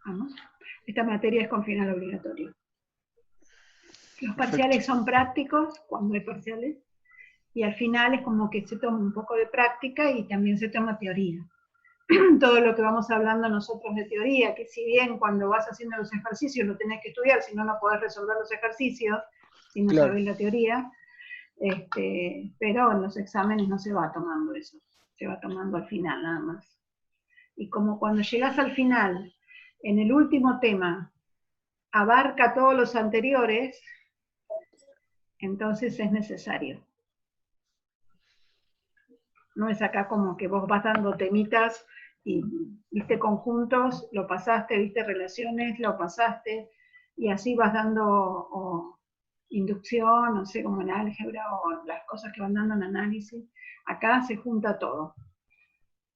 Vamos. Esta materia es con final obligatorio. Los parciales Perfecto. son prácticos, cuando hay parciales, y al final es como que se toma un poco de práctica y también se toma teoría. Todo lo que vamos hablando nosotros de teoría, que si bien cuando vas haciendo los ejercicios lo tenés que estudiar, si no, no podés resolver los ejercicios, si no Claro. sabés la teoría, pero en los exámenes no se va tomando eso, se va tomando al final nada más. Y como cuando llegas al final, en el último tema, abarca todos los anteriores, entonces es necesario. No es acá como que vos vas dando temitas y viste conjuntos, lo pasaste, viste relaciones, lo pasaste, y así vas dando inducción, no sé, como en álgebra, o las cosas que van dando en análisis. Acá se junta todo.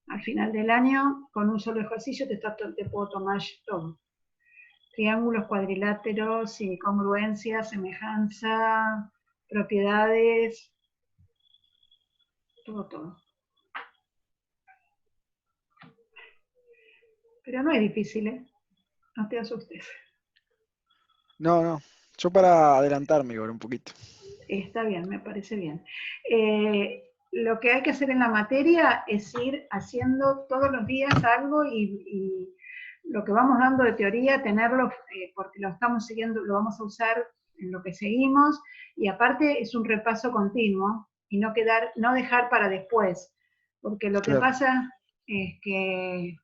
Al final del año, con un solo ejercicio te puedo tomar todo. Triángulos, cuadriláteros, congruencia, semejanza, propiedades, todo. Pero no es difícil, ¿eh? No te asustes. No, no. Yo para adelantarme, Igor, un poquito. Está bien, me parece bien. Lo que hay que hacer en la materia es ir haciendo todos los días algo y lo que vamos dando de teoría, tenerlo, porque lo estamos siguiendo, lo vamos a usar en lo que seguimos, y aparte es un repaso continuo y no dejar para después, porque lo que Claro. pasa es que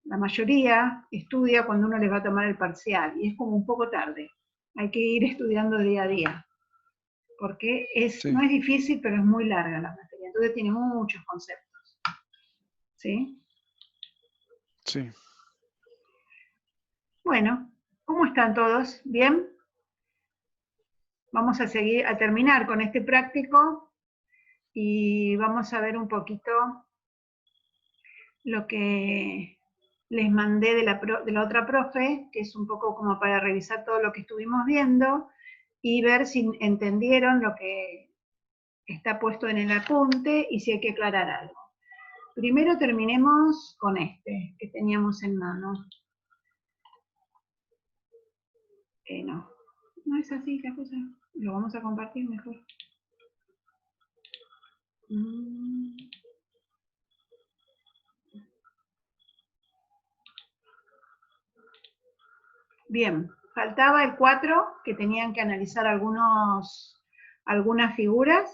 la mayoría estudia cuando uno les va a tomar el parcial y es como un poco tarde. Hay que ir estudiando día a día, porque Sí, no es difícil, pero es muy larga la materia, entonces tiene muchos conceptos. ¿Sí? sí. Bueno, ¿cómo están todos? ¿Bien? Vamos a terminar con este práctico y vamos a ver un poquito lo que les mandé de la otra profe, que es un poco como para revisar todo lo que estuvimos viendo y ver si entendieron lo que está puesto en el apunte y si hay que aclarar algo. Primero terminemos con este que teníamos en mano. No es así la cosa. Lo vamos a compartir mejor. Bien, faltaba el 4, que tenían que analizar algunas figuras.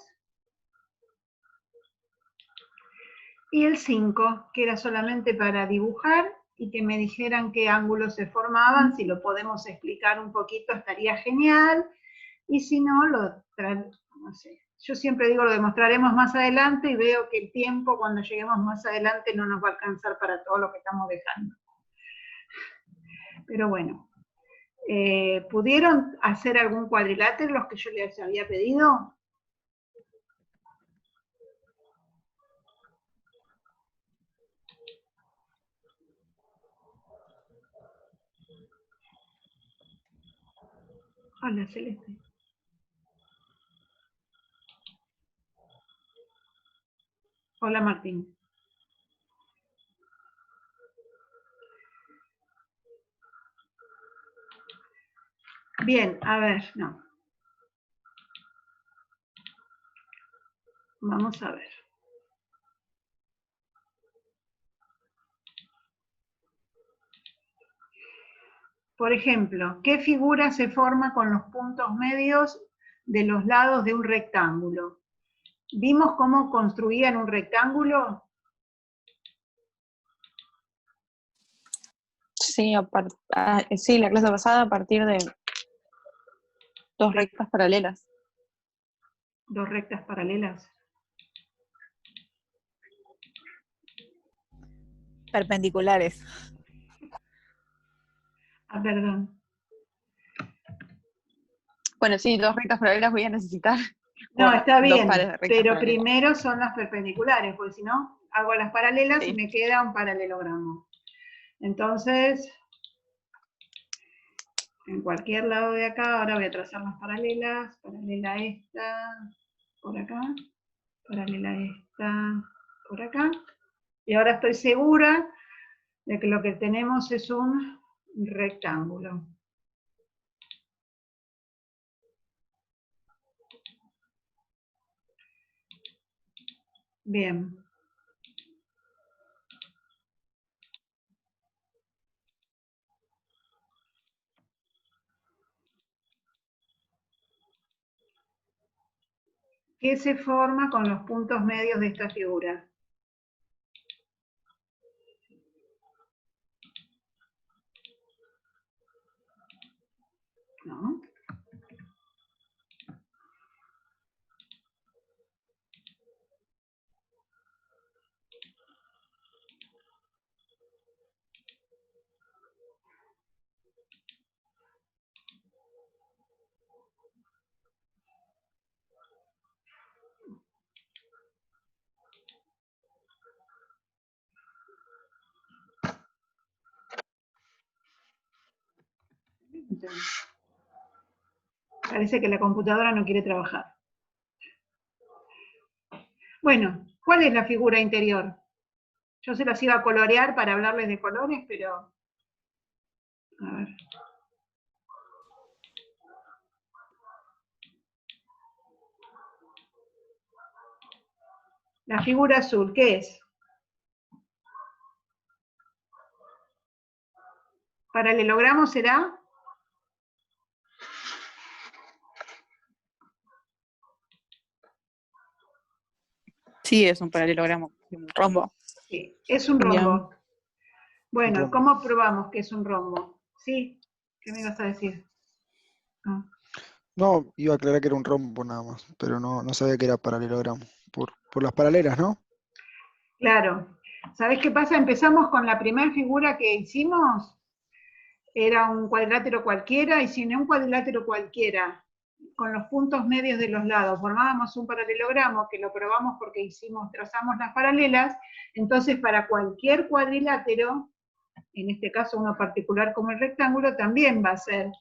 Y el 5, que era solamente para dibujar y que me dijeran qué ángulos se formaban, si lo podemos explicar un poquito estaría genial, y si no, no sé. Yo siempre digo lo demostraremos más adelante y veo que el tiempo cuando lleguemos más adelante no nos va a alcanzar para todo lo que estamos dejando. Pero bueno, ¿pudieron hacer algún cuadrilátero los que yo les había pedido? Hola, Celeste. Hola, Martín. Bien, a ver, no. Vamos a ver. Por ejemplo, ¿qué figura se forma con los puntos medios de los lados de un rectángulo? ¿Vimos cómo construían un rectángulo? Sí, sí, la clase pasada a partir de dos rectas paralelas. Dos rectas paralelas. Perpendiculares. Ah, perdón. Bueno, sí, dos rectas paralelas voy a necesitar. No, está Dos bien, pares de rectas pero paralelas. primero son las perpendiculares, porque si no, hago las paralelas y Sí. me queda un paralelogramo. Entonces, en cualquier lado de acá, ahora voy a trazar las paralelas, paralela esta, por acá, paralela esta, por acá, y ahora estoy segura de que lo que tenemos es un rectángulo. Bien. ¿Qué se forma con los puntos medios de esta figura? ¿No? Parece que la computadora no quiere trabajar. Bueno, ¿cuál es la figura interior? Yo se las iba a colorear para hablarles de colores, pero... A ver. La figura azul, ¿qué es? ¿Paralelogramo será? Sí, es un paralelogramo, un rombo. Sí, es un Bien. rombo. Bueno, rombo. ¿cómo probamos que es un rombo? ¿Sí? ¿Qué me ibas a decir? Ah. No, iba a aclarar que era un rombo nada más, pero no sabía que era paralelogramo. Por las paralelas, ¿no? Claro. ¿Sabés qué pasa? Empezamos con la primera figura que hicimos. Era un cuadrilátero cualquiera, y si no un cuadrilátero cualquiera, con los puntos medios de los lados, formábamos un paralelogramo, que lo probamos porque trazamos las paralelas. Entonces para cualquier cuadrilátero, en este caso uno particular como el rectángulo, también va a ser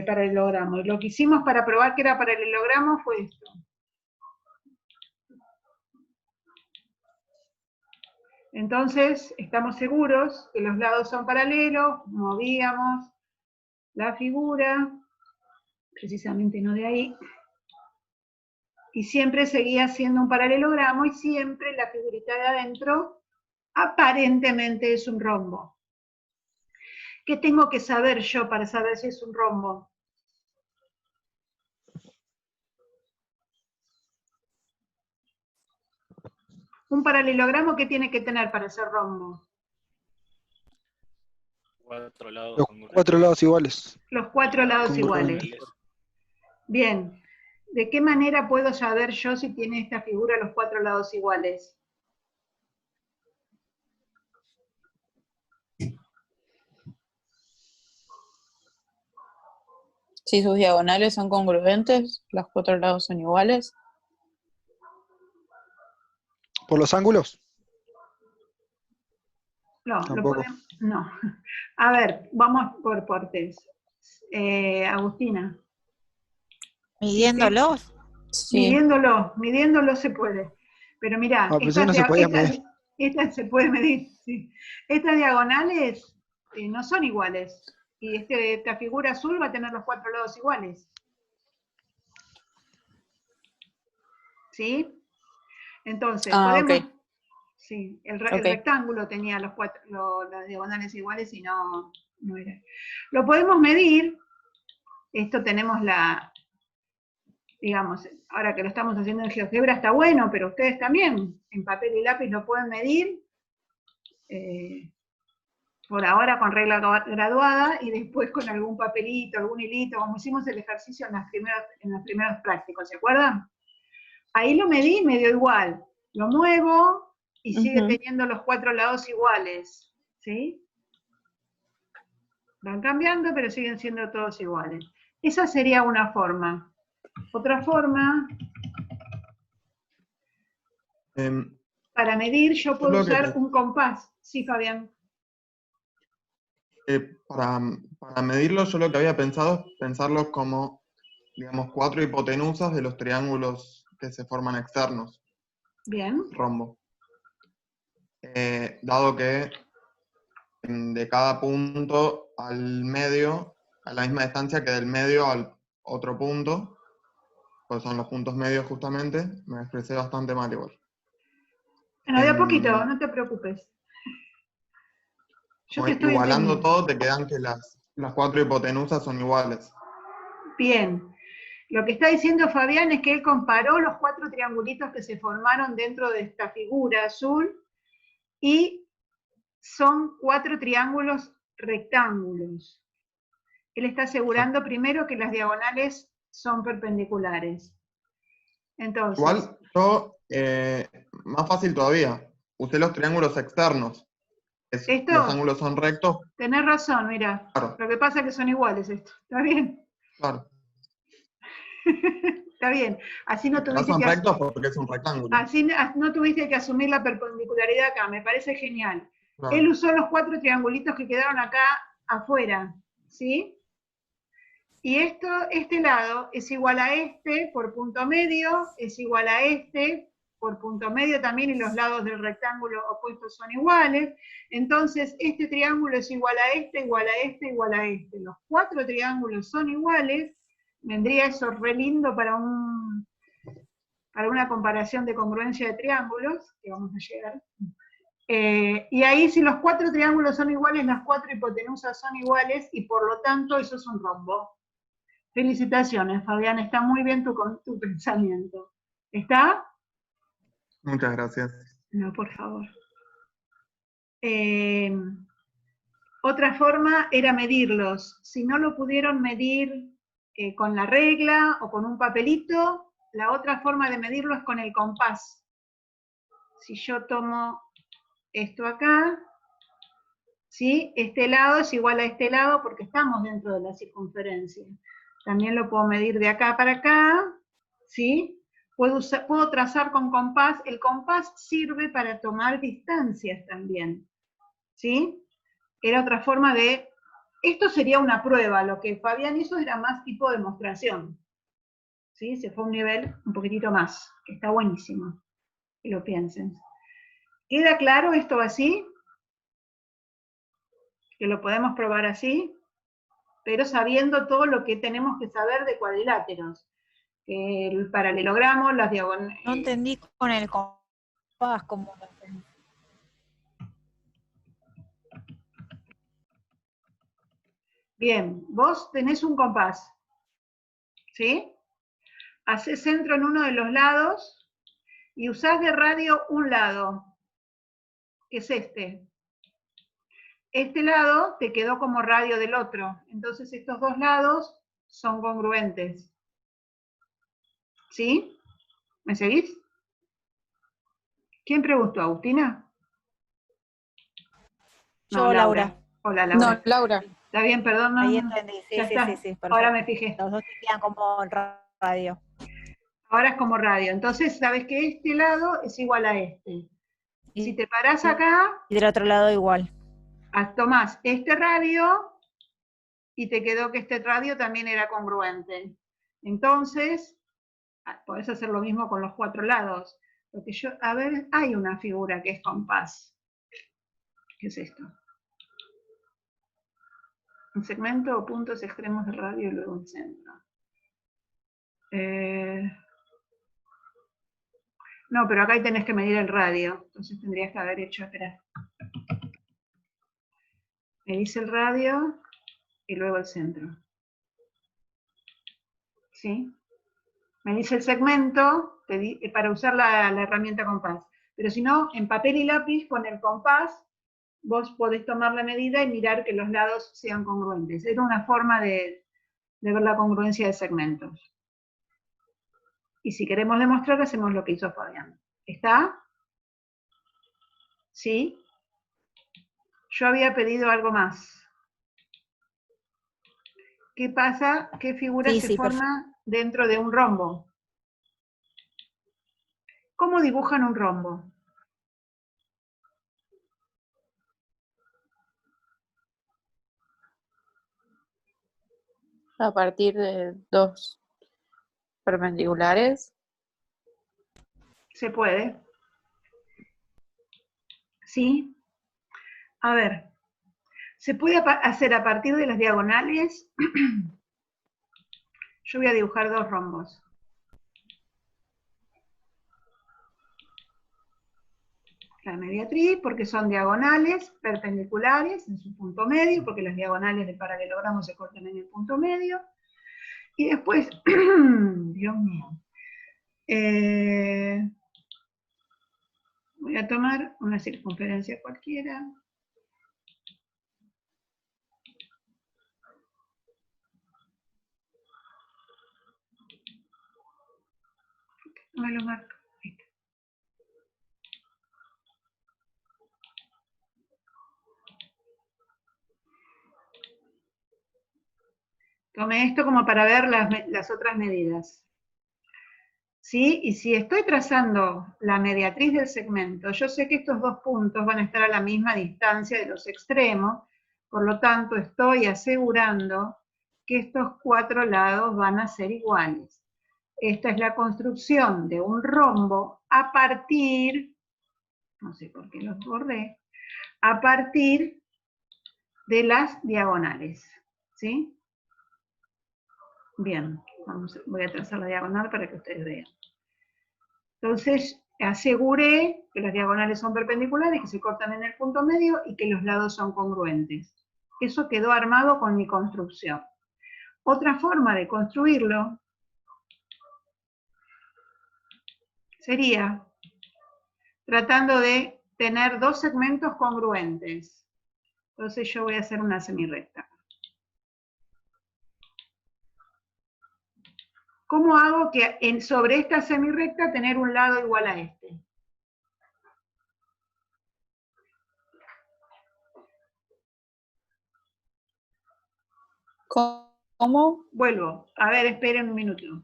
paralelogramo. Y lo que hicimos para probar que era paralelogramo fue esto. Entonces, estamos seguros que los lados son paralelos, movíamos la figura, precisamente no de ahí, y siempre seguía siendo un paralelogramo, y siempre la figurita de adentro aparentemente es un rombo. ¿Qué tengo que saber yo para saber si es un rombo? Un paralelogramo, ¿qué tiene que tener para ser rombo? 4 lados Los congruentes. 4 lados iguales. Los 4 lados Congruentes. iguales. Bien. ¿De qué manera puedo saber yo si tiene esta figura los 4 lados iguales? Si sus diagonales son congruentes, los 4 lados son iguales. ¿Por los ángulos? No, Tampoco. no. A ver, vamos por partes. Agustina. Midiéndolos. Sí. Midiéndolo se puede. Pero mirá, Pensé que no se podía medir. estas se puede medir, sí. Estas diagonales no son iguales. Y esta figura azul va a tener los 4 lados iguales. ¿Sí? Entonces, podemos... Ok. Sí, el Ok. rectángulo tenía las diagonales iguales y no era. Lo podemos medir. Esto tenemos digamos, ahora que lo estamos haciendo en GeoGebra está bueno, pero ustedes también en papel y lápiz lo pueden medir. Por ahora con regla graduada, y después con algún papelito, algún hilito, como hicimos el ejercicio en los primeros prácticos, ¿se acuerdan? Ahí lo medí, me dio igual. Lo muevo y sigue teniendo los 4 lados iguales, ¿sí? Van cambiando, pero siguen siendo todos iguales. Esa sería una forma. Otra forma, para medir yo puedo usar un compás. Sí, Fabián. Para medirlo, yo lo que había pensado es pensarlos como, digamos, 4 hipotenusas de los triángulos que se forman externos. Bien. Rombo. Dado que de cada punto al medio, a la misma distancia que del medio al otro punto, pues son los puntos medios justamente. Me expresé bastante mal igual. Bueno, de a poquito, Em, no te preocupes. Yo te Bueno, estoy igualando entendiendo. todo, te quedan que las 4 hipotenusas son iguales. Bien. Lo que está diciendo Fabián es que él comparó los 4 triangulitos que se formaron dentro de esta figura azul y son 4 triángulos rectángulos. Él está asegurando primero que las diagonales son perpendiculares. Entonces, Igual, yo, más fácil todavía, usé los triángulos externos. Los estos, ángulos son rectos, tenés razón, mira. claro, Lo que pasa es que son iguales estos. ¿Está bien? claro. Está bien. Así no No tuviste son que... rectos porque es un rectángulo. Así no tuviste que asumir la perpendicularidad acá, me parece genial. Claro. Él usó los 4 triangulitos que quedaron acá afuera, ¿sí? Y este lado es igual a este por punto medio, es igual a este por punto medio también, y los lados del rectángulo opuesto son iguales. Entonces, este triángulo es igual a este, igual a este, igual a este. Los 4 triángulos son iguales. Vendría eso re lindo para una comparación de congruencia de triángulos, que vamos a llegar. Y ahí, si los 4 triángulos son iguales, las 4 hipotenusas son iguales, y por lo tanto eso es un rombo. Felicitaciones, Fabián, está muy bien tu pensamiento. ¿Está? Muchas gracias. No, por favor. Otra forma era medirlos. Si no lo pudieron medir con la regla o con un papelito, la otra forma de medirlo es con el compás. Si yo tomo esto acá, ¿sí? Este lado es igual a este lado porque estamos dentro de la circunferencia. También lo puedo medir de acá para acá, ¿sí? Puedo trazar con compás. El compás sirve para tomar distancias también, ¿sí? Era otra forma de... Esto sería una prueba, lo que Fabián hizo era más tipo demostración, ¿sí? Se fue a un nivel un poquitito más, que está buenísimo, que lo piensen. ¿Queda claro esto así? Que lo podemos probar así, pero sabiendo todo lo que tenemos que saber de cuadriláteros. El paralelogramo, las diagonales... No entendí con el compás cómo lo hacen. Bien, vos tenés un compás, ¿sí? Hacés centro en uno de los lados y usás de radio un lado, que es este. Este lado te quedó como radio del otro, entonces estos dos lados son congruentes. ¿Sí? ¿Me seguís? ¿Quién preguntó? ¿Agustina? Yo, Laura. Hola, Laura. No, Laura. Está bien, perdón. Ahí entendí, sí, ya sí, está. sí, perfecto. Ahora me fijé. Los dos quedan como radio. Ahora es como radio. Entonces, sabes que este lado es igual a este. Y, Si te parás acá, y del otro lado igual. tomás este radio y te quedó que este radio también era congruente. Entonces, podés hacer lo mismo con los 4 lados. Lo que a ver, hay una figura que es compás. ¿Qué es esto? Un segmento o puntos extremos de radio y luego un centro. No, pero acá tenés que medir el radio. Entonces tendrías que haber hecho, espera. Medís el radio y luego el centro. ¿Sí? Medís el segmento para usar la herramienta compás. Pero si no, en papel y lápiz, con el compás, vos podés tomar la medida y mirar que los lados sean congruentes. Era una forma de ver la congruencia de segmentos. Y si queremos demostrar, hacemos lo que hizo Fabián. ¿Está? ¿Sí? Yo había pedido algo más. ¿Qué pasa? ¿Qué figura se forma dentro de un rombo? ¿Cómo dibujan un rombo? A partir de 2 perpendiculares. ¿Se puede? ¿Sí? A ver, Se puede hacer a partir de las diagonales. Yo voy a dibujar dos rombos. La mediatriz, porque son diagonales, perpendiculares en su punto medio, porque las diagonales del paralelogramo se cortan en el punto medio. Y después, Dios mío, voy a tomar una circunferencia cualquiera. No me lo marco. Ahí está. Tomé esto como para ver las otras medidas. ¿Sí? Y si estoy trazando la mediatriz del segmento, yo sé que estos dos puntos van a estar a la misma distancia de los extremos, por lo tanto estoy asegurando que estos cuatro lados van a ser iguales. Esta es la construcción de un rombo a partir, no sé por qué los borré, a partir de las diagonales. ¿Sí? Bien, voy a trazar la diagonal para que ustedes vean. Entonces, aseguré que las diagonales son perpendiculares, que se cortan en el punto medio y que los lados son congruentes. Eso quedó armado con mi construcción. Otra forma de construirlo sería tratando de tener dos segmentos congruentes. Entonces yo voy a hacer una semirrecta. ¿Cómo hago que sobre esta semirrecta tener un lado igual a este? ¿Cómo? Vuelvo. A ver, esperen un minuto.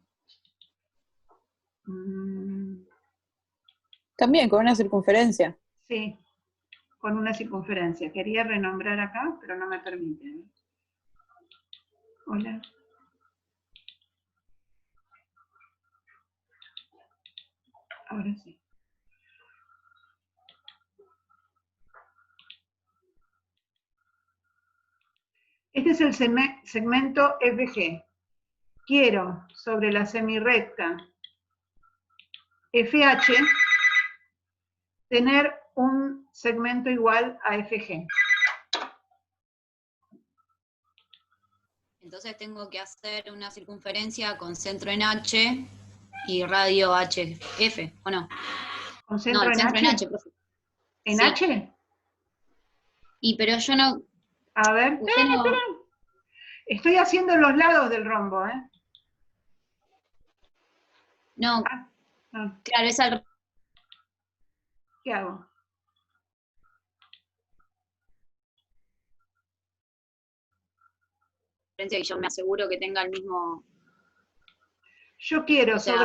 También con una circunferencia. Sí, con una circunferencia. Quería renombrar acá, pero no me permite. Hola. Ahora sí. Este es el segmento FG. Quiero sobre la semirrecta FH tener un segmento igual a FG. Entonces tengo que hacer una circunferencia con centro en H y radio HF, ¿o no? ¿Con centro No, el en centro H? en H, profe. ¿En Sí. H? Y pero yo no... A ver, Usted no... esperen. Estoy haciendo los lados del rombo, ¿eh? No, No, claro, es al... ¿qué hago? Y yo me aseguro que tenga el mismo... Yo quiero O sea,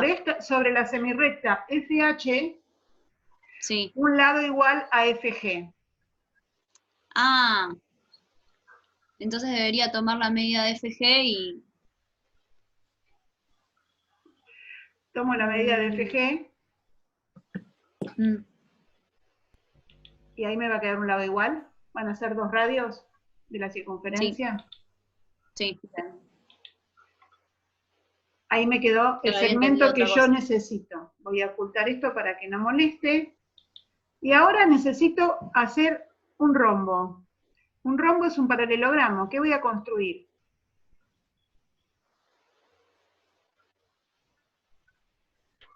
sobre la semirrecta FH sí. un lado igual a FG. Ah, entonces debería tomar la medida de FG y... Tomo la medida de FG y ahí me va a quedar un lado igual. Van a ser dos radios de la circunferencia. Sí. Bien. Ahí me quedó el Pero había segmento entendido que otra yo cosa. necesito. Voy a ocultar esto para que no moleste. Y ahora necesito hacer un rombo. Un rombo es un paralelogramo. ¿Qué voy a construir?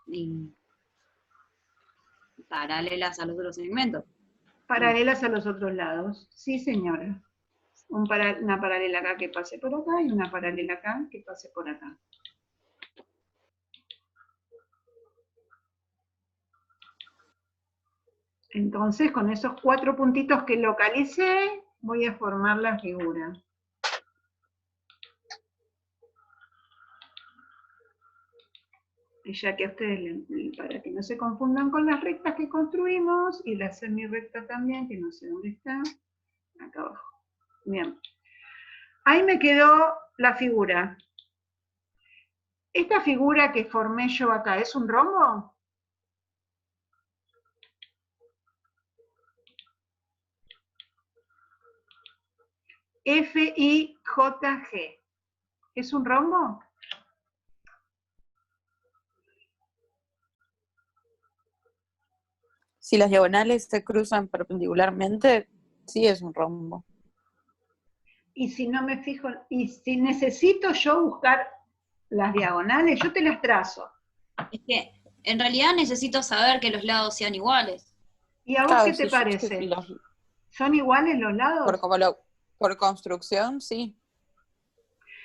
Y paralelas a los otros segmentos. Paralelas a los otros lados. Sí, señora. Una paralela acá que pase por acá y una paralela acá que pase por acá. Entonces, con esos cuatro puntitos que localicé, voy a formar la figura. Y ya que a ustedes, para que no se confundan con las rectas que construimos, y la semirrecta también, que no sé dónde está, acá abajo. Bien. Ahí me quedó la figura. ¿Esta figura que formé yo acá es un rombo? FIJG. ¿Es un rombo? Si las diagonales se cruzan perpendicularmente, sí es un rombo. Y si no me fijo, y si necesito yo buscar las diagonales, yo te las trazo. Es que en realidad necesito saber que los lados sean iguales. ¿Y a vos Claro, qué te sí, parece? ¿Son iguales los lados? por construcción, sí.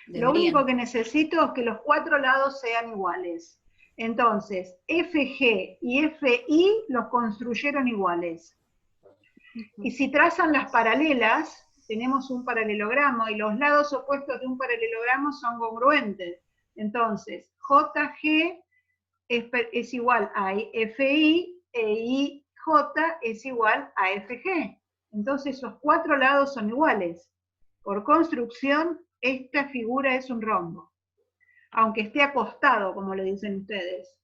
Lo Deberían. único que necesito es que los 4 lados sean iguales. Entonces, FG y FI los construyeron iguales. Y si trazan las paralelas, tenemos un paralelogramo y los lados opuestos de un paralelogramo son congruentes. Entonces, JG es igual a FI e IJ es igual a FG. Entonces, esos 4 lados son iguales. Por construcción, esta figura es un rombo, aunque esté acostado, como le dicen ustedes.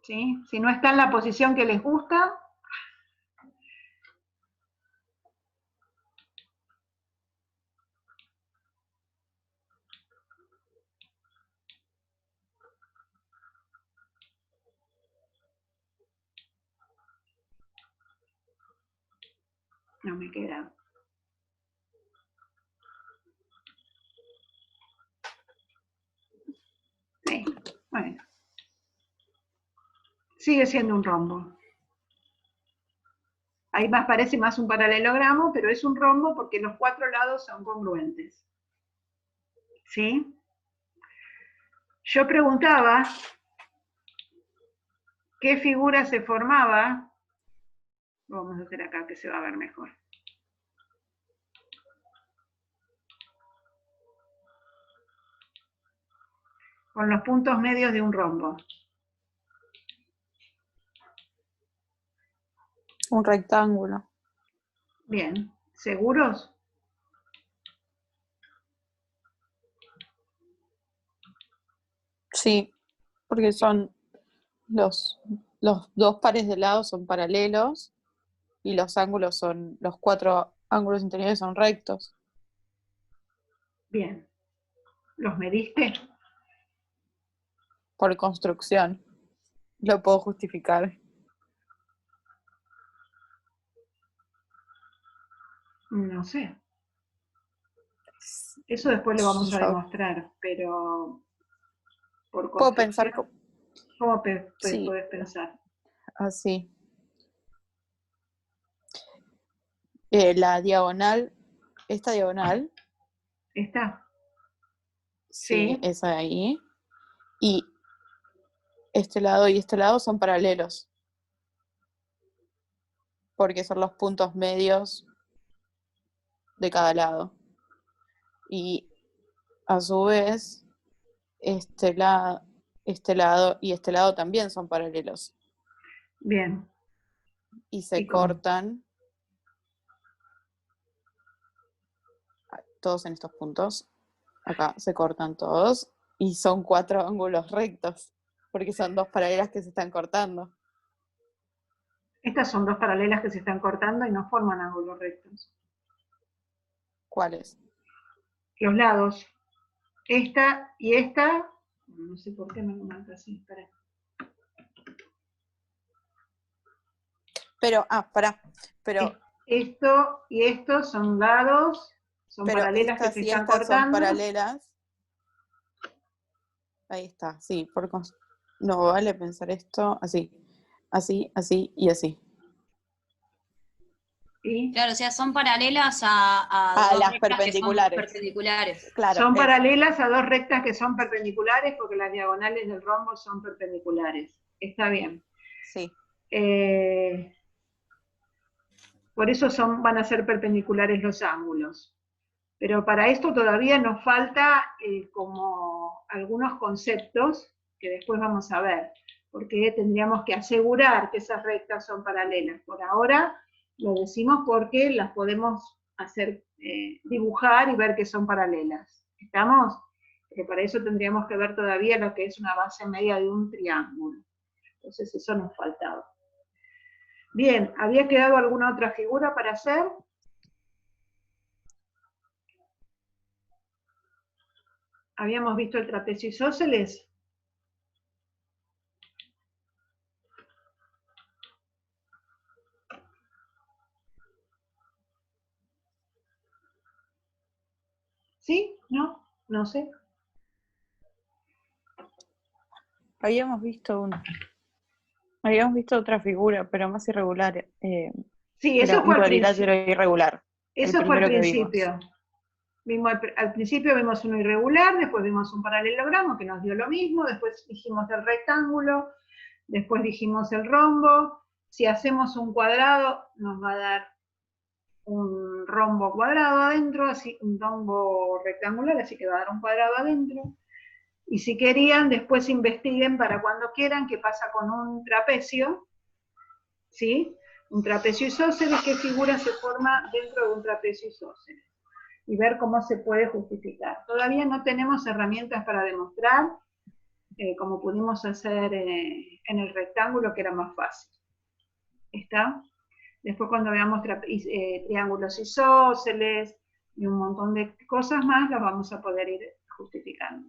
¿Sí? Si no está en la posición que les gusta, no me queda. Sí, bueno. Sigue siendo un rombo. Ahí más parece más un paralelogramo, pero es un rombo porque los 4 lados son congruentes. ¿Sí? Yo preguntaba qué figura se formaba. Vamos a hacer acá que se va a ver mejor. Con los puntos medios de un rombo. Un rectángulo. Bien, ¿seguros? Sí, porque son los 2 pares de lados son paralelos y los 4 ángulos interiores son rectos. Bien. ¿Los mediste? Por construcción. Lo puedo justificar. No sé. Eso después lo vamos a Yo demostrar, pero por puedo pensar construcción, ¿cómo sí, puedes pensar? así. La diagonal, esta diagonal, ¿Está? sí, Sí. esa de ahí. Y este lado y este lado son paralelos. Porque son los puntos medios de cada lado. Y a su vez, este lado y este lado también son paralelos. Bien. Y se ¿Y cómo? cortan todos en estos puntos. Acá se cortan todos. Y son 4 ángulos rectos. Porque son 2 paralelas que se están cortando. Estas son 2 paralelas que se están cortando y no forman ángulos rectos. ¿Cuáles? Los lados. Esta y esta, no sé por qué me lo marca así, espera. Pero, pará. Pero Esto y esto son lados, son paralelas que estas se y están estas son cortando. paralelas. Ahí está, sí. No vale pensar esto así. Así, así y así. ¿Sí? Claro, o sea, son paralelas a dos las rectas que son perpendiculares. perpendiculares. Claro. Son paralelas a 2 rectas que son perpendiculares porque las diagonales del rombo son perpendiculares. Está bien. Sí. Por eso van a ser perpendiculares los ángulos. Pero para esto todavía nos falta como algunos conceptos que después vamos a ver, porque tendríamos que asegurar que esas rectas son paralelas. Por ahora lo decimos porque las podemos hacer dibujar y ver que son paralelas. ¿Estamos? Porque para eso tendríamos que ver todavía lo que es una base media de un triángulo. Entonces eso nos faltaba. Bien, ¿había quedado alguna otra figura para hacer? Habíamos visto el trapecio isósceles. ¿Sí? ¿No? No sé. Habíamos visto otra figura, pero más irregular. Sí, Era eso un fue al cuadrilátero principio. irregular. El Eso fue al primero que vimos. principio. Al principio vimos uno irregular, después vimos un paralelogramo que nos dio lo mismo, después dijimos el rectángulo, después dijimos el rombo. Si hacemos un cuadrado, nos va a dar un rombo cuadrado adentro, así un rombo rectangular, así que va a dar un cuadrado adentro. Y si querían, después investiguen para cuando quieran qué pasa con un trapecio, ¿sí? Un trapecio isósceles, qué figura se forma dentro de un trapecio isósceles. Y ver cómo se puede justificar. Todavía no tenemos herramientas para demostrar, como pudimos hacer en el rectángulo, que era más fácil. ¿Está? Después cuando veamos triángulos isósceles y un montón de cosas más, las vamos a poder ir justificando.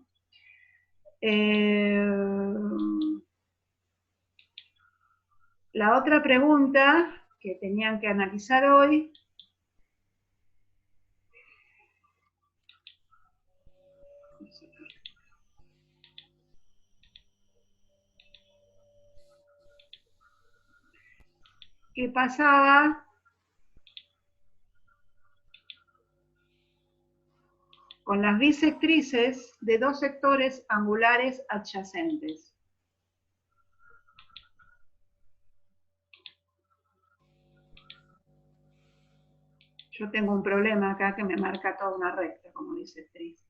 La otra pregunta que tenían que analizar hoy ¿qué pasaba con las bisectrices de dos sectores angulares adyacentes? Yo tengo un problema acá que me marca toda una recta como bisectriz.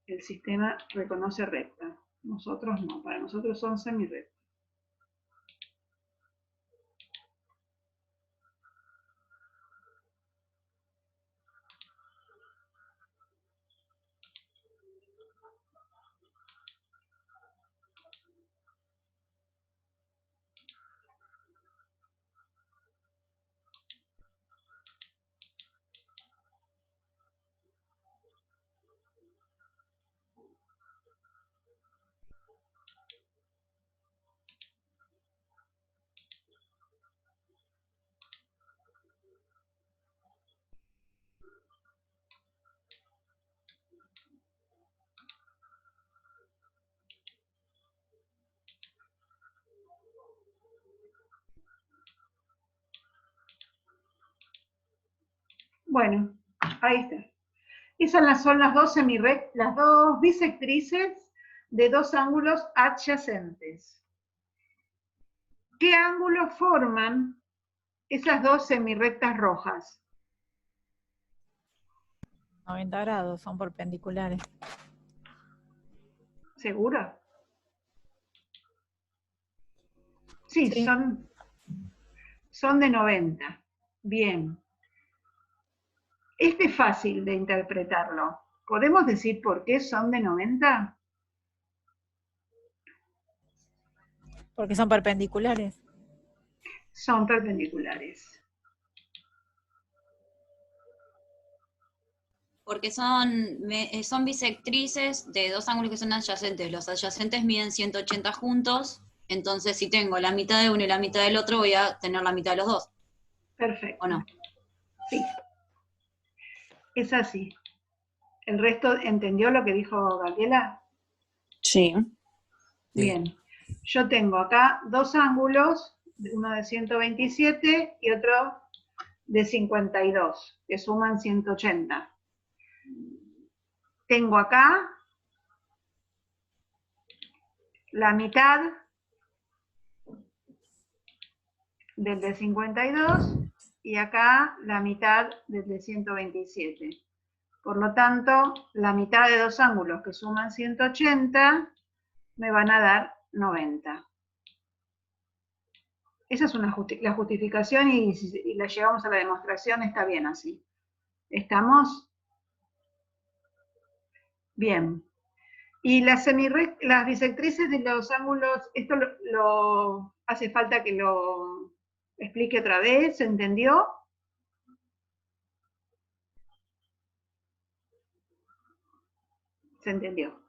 El sistema reconoce recta. Nosotros no, para nosotros son semirrectas. Bueno, ahí está. Esas son las dos bisectrices de dos ángulos adyacentes. ¿Qué ángulos forman esas dos semirrectas rojas? 90 grados, son perpendiculares. ¿Segura? Sí, Sí. son de 90. Bien. Este es fácil de interpretarlo. ¿Podemos decir por qué son de 90? Porque son perpendiculares. Son perpendiculares. Porque son bisectrices de dos ángulos que son adyacentes. Los adyacentes miden 180 juntos, entonces si tengo la mitad de uno y la mitad del otro, voy a tener la mitad de los dos. Perfecto. ¿O no? Sí. Es así. ¿El resto entendió lo que dijo Gabriela? Sí. Bien. Yo tengo acá dos ángulos, uno de 127 y otro de 52, que suman 180. Tengo acá la mitad del de 52 y acá la mitad del de 127. Por lo tanto, la mitad de dos ángulos que suman 180 me van a dar 90. Esa es la justificación y si la llevamos a la demostración está bien así. ¿Estamos? Bien. Y las bisectrices de los ángulos, esto hace falta que lo explique otra vez, ¿se entendió? Se entendió.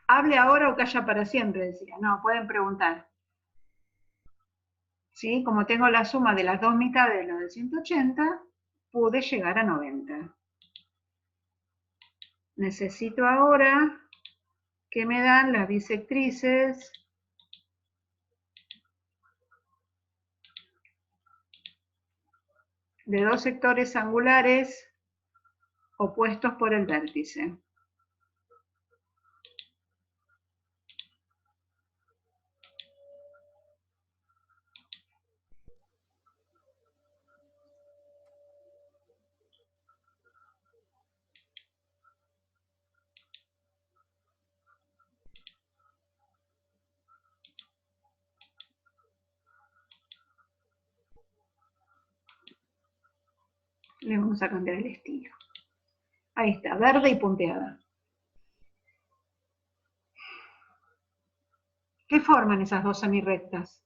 Hable ahora o calla para siempre, decía. No, pueden preguntar. ¿Sí? Como tengo la suma de las dos mitades de lo de 180, pude llegar a 90. Necesito ahora que me dan las bisectrices de dos sectores angulares opuestos por el vértice. Le vamos a cambiar el estilo. Ahí está, verde y punteada. ¿Qué forman esas dos semirrectas?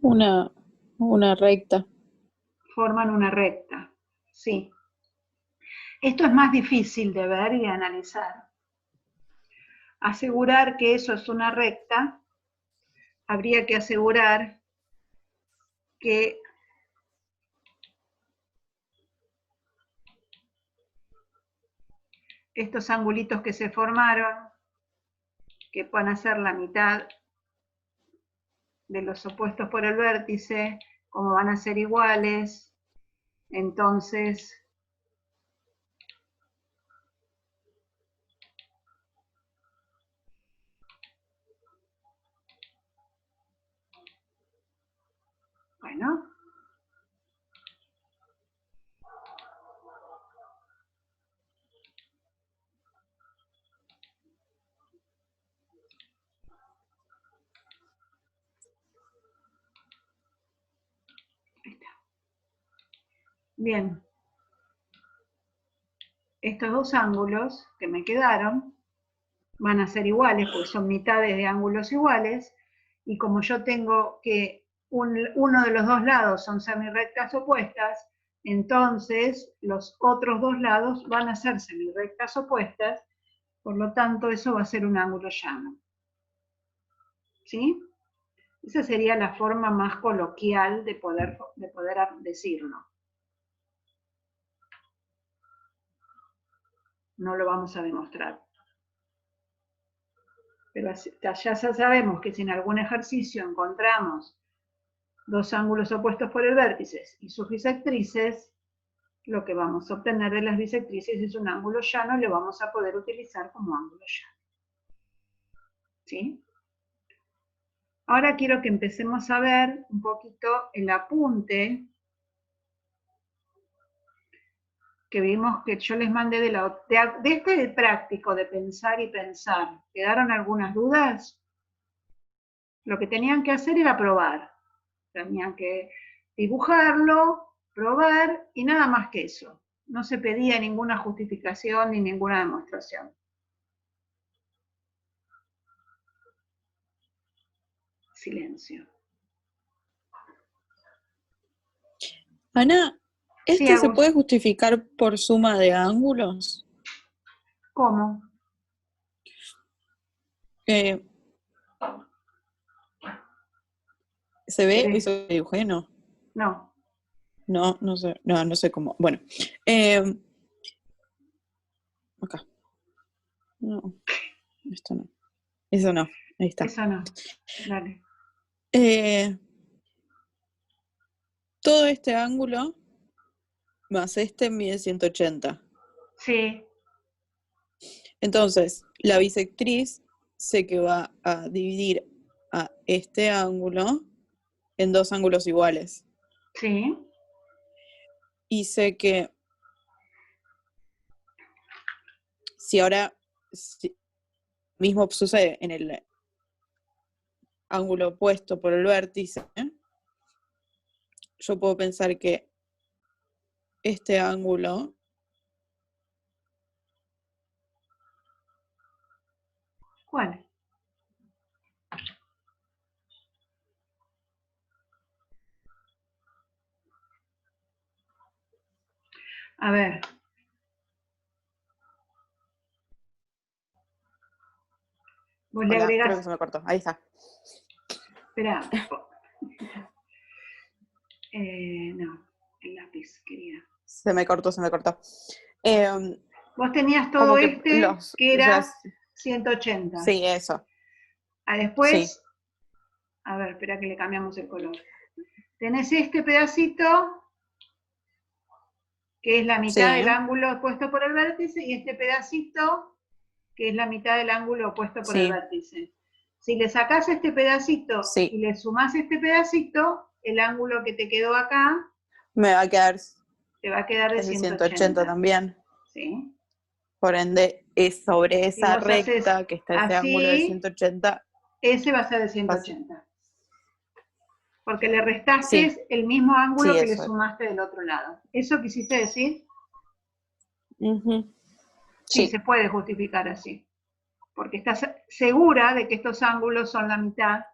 Una recta. Forman una recta, sí. Esto es más difícil de ver y de analizar. Asegurar que eso es una recta, habría que asegurar que estos angulitos que se formaron, que van a ser la mitad de los opuestos por el vértice, como van a ser iguales, entonces bueno, ahí está. Bien, estos dos ángulos que me quedaron van a ser iguales porque son mitades de ángulos iguales, y como yo tengo que uno de los dos lados son semirrectas opuestas, entonces los otros dos lados van a ser semirrectas opuestas, por lo tanto eso va a ser un ángulo llano. ¿Sí? Esa sería la forma más coloquial de poder decirlo. No lo vamos a demostrar. Pero ya sabemos que si en algún ejercicio encontramos dos ángulos opuestos por el vértice y sus bisectrices, lo que vamos a obtener de las bisectrices es un ángulo llano y lo vamos a poder utilizar como ángulo llano. ¿Sí? Ahora quiero que empecemos a ver un poquito el apunte que vimos que yo les mandé de este práctico de pensar y pensar. ¿Quedaron algunas dudas? Lo que tenían que hacer era probar. Tenían que dibujarlo, probar y nada más que eso. No se pedía ninguna justificación ni ninguna demostración. Silencio. Ana, Sí, ¿este se Agus. puede justificar por suma de ángulos? ¿Cómo? ¿Se ve ¿Querés? eso que dibujé? No. No. No sé cómo. Bueno. Acá. No. Esto no. Eso no. Ahí está. Eso no. Dale. Todo este ángulo más este mide 180. Sí. Entonces, la bisectriz sé que va a dividir a este ángulo en dos ángulos iguales. Sí. Y sé que si ahora mismo sucede en el ángulo opuesto por el vértice, yo puedo pensar que este ángulo ¿Cuál? A ver. Vos le Hola, creo que agregás, se me cortó. Ahí está. espera, no, el lápiz, querida. Se me cortó. Vos tenías todo Como que este, que era ya- 180. sí, eso. Después, a ver, espera que le cambiamos el color. Tenés este pedacito, que es la mitad Sí. del ángulo opuesto por el vértice, y este pedacito, que es la mitad del ángulo opuesto por el Sí. vértice. Si le sacás este pedacito Sí. y le sumás este pedacito, el ángulo que te quedó acá Me va a quedar te va a quedar de el 180. 180 también. ¿Sí? Por ende, es sobre Si esa vos haces recta que está ese ángulo de así, 180. ese va a ser de 180. Porque le restaste Sí. el mismo ángulo Sí, que le eso. sumaste del otro lado. ¿Eso quisiste decir? Ujú. Sí, Sí. se puede justificar así. Porque estás segura de que estos ángulos son la mitad